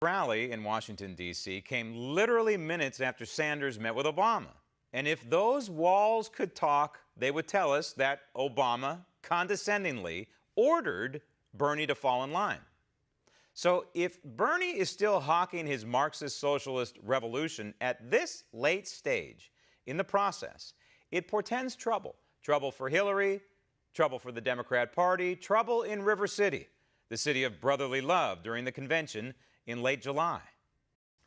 rally in Washington, D.C. came literally minutes after Sanders met with Obama. And if those walls could talk, they would tell us that Obama condescendingly ordered Bernie to fall in line. So if Bernie is still hawking his Marxist socialist revolution at this late stage in the process, it portends trouble. Trouble for Hillary, trouble for the Democrat Party, trouble in River City, the city of brotherly love, during the convention in late July.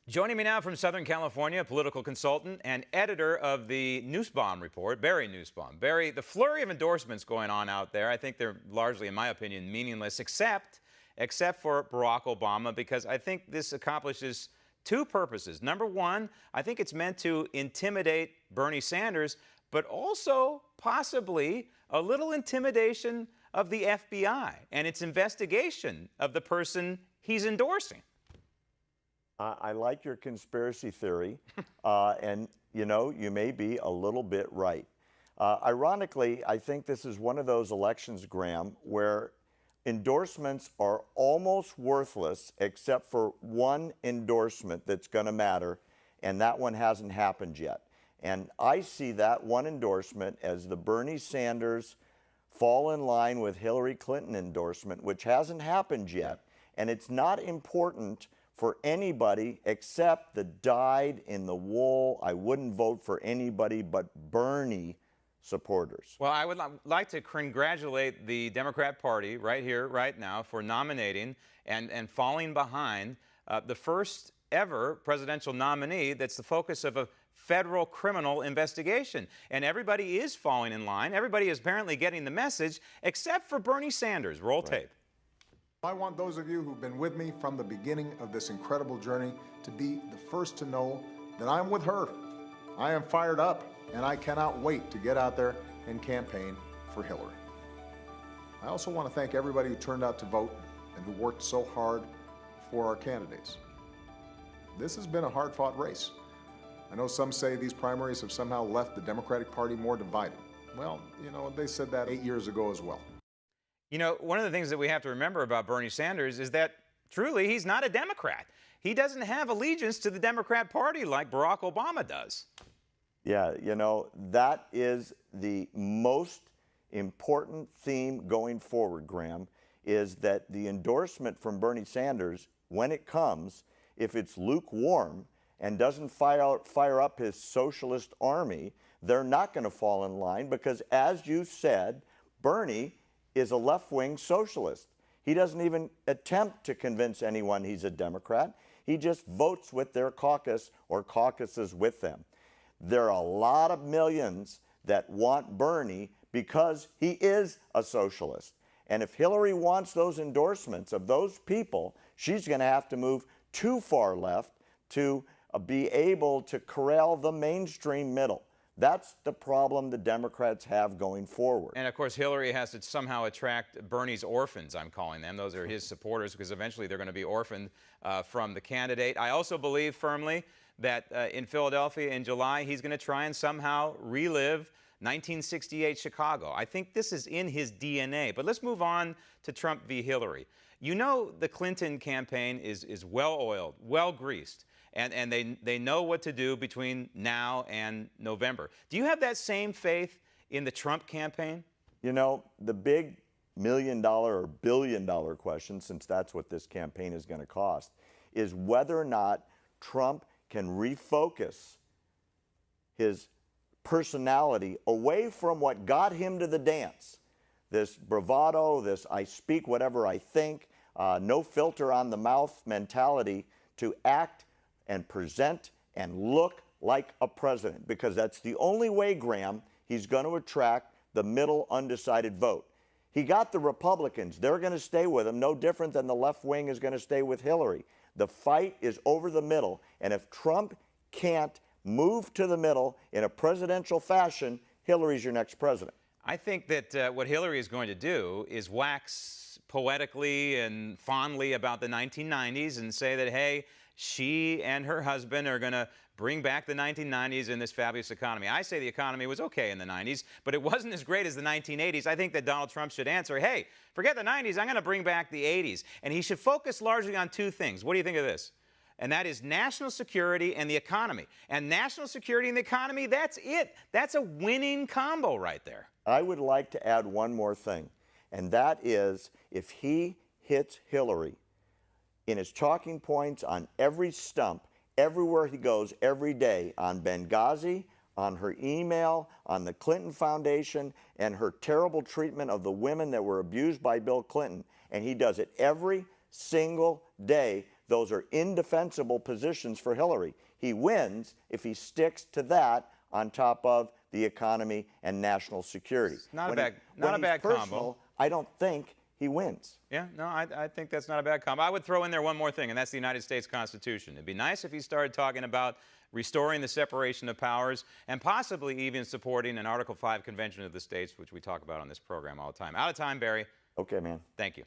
Joining me now from Southern California, political consultant and editor of the Nussbaum report, Barry Nussbaum. Barry, the flurry of endorsements going on out there, I think they're largely, in my opinion, meaningless, except for Barack Obama, because I think this accomplishes two purposes. Number one, I think it's meant to intimidate Bernie Sanders, but also possibly a little intimidation of the FBI and its investigation of the person he's endorsing. I like your conspiracy theory, and you may be a little bit right. Ironically, I think this is one of those elections, Graham, where endorsements are almost worthless except for one endorsement that's going to matter, and that one hasn't happened yet. And I see that one endorsement as the Bernie Sanders fall in line with Hillary Clinton endorsement, which hasn't happened yet. And it's not important for anybody except the dyed-in-the-wool, I wouldn't vote for anybody but Bernie supporters. Well, I would like to congratulate the Democrat Party right here, right now, for nominating and falling behind the first ever presidential nominee that's the focus of a federal criminal investigation. And everybody is falling in line. Everybody is apparently getting the message, except for Bernie Sanders. Roll tape. I want those of you who've been with me from the beginning of this incredible journey to be the first to know that I'm with her. I am fired up, and I cannot wait to get out there and campaign for Hillary. I also want to thank everybody who turned out to vote and who worked so hard for our candidates. This has been a hard-fought race. I know some say these primaries have somehow left the Democratic Party more divided. Well, they said that 8 years ago as well. One of the things that we have to remember about Bernie Sanders is that truly he's not a Democrat. He doesn't have allegiance to the Democrat Party like Barack Obama does. Yeah, that is the most important theme going forward, Graham, is that the endorsement from Bernie Sanders, when it comes, if it's lukewarm and doesn't fire up his socialist army, they're not going to fall in line because, as you said, Bernie is a left-wing socialist. He doesn't even attempt to convince anyone he's a Democrat. He just votes with their caucus or caucuses with them. There are a lot of millions that want Bernie because he is a socialist. And if Hillary wants those endorsements of those people, she's going to have to move too far left to be able to corral the mainstream middle. That's the problem the Democrats have going forward. And, of course, Hillary has to somehow attract Bernie's orphans, I'm calling them. Those are his supporters, because eventually they're going to be orphaned from the candidate. I also believe firmly that in Philadelphia in July, he's going to try and somehow relive 1968 Chicago. I think this is in his DNA. But let's move on to Trump v. Hillary. The Clinton campaign is well-oiled, well-greased. And they know what to do between now and November. Do you have that same faith in the Trump campaign? The big million-dollar or billion-dollar question, since that's what this campaign is going to cost, is whether or not Trump can refocus his personality away from what got him to the dance. This bravado, this I speak whatever I think, no filter on the mouth mentality, to act and present and look like a president, because that's the only way, Graham, he's going to attract the middle undecided vote. He got the Republicans. They're going to stay with him, no different than the left wing is going to stay with Hillary. The fight is over the middle, and if Trump can't move to the middle in a presidential fashion, Hillary's your next president. I think that what Hillary is going to do is wax poetically and fondly about the 1990s and say that, hey, she and her husband are going to bring back the 1990s in this fabulous economy. I say the economy was okay in the 90s, but it wasn't as great as the 1980s. I think that Donald Trump should answer, hey, forget the 90s, I'm going to bring back the 80s. And he should focus largely on two things. What do you think of this? and that is national security and the economy. And national security and the economy, that's it. That's a winning combo right there. I would like to add one more thing, and that is if he hits Hillary in his talking points on every stump, everywhere he goes, every day, on Benghazi, on her email, on the Clinton Foundation, and her terrible treatment of the women that were abused by Bill Clinton, and he does it every single day, those are indefensible positions for Hillary. He wins if he sticks to that on top of the economy and national security. Not a bad combo. I don't think he wins. Yeah, no, I think that's not a bad combo. I would throw in there one more thing, and that's the United States Constitution. It'd be nice if he started talking about restoring the separation of powers and possibly even supporting an Article 5 Convention of the States, which we talk about on this program all the time. Out of time, Barry. Okay, man. Thank you.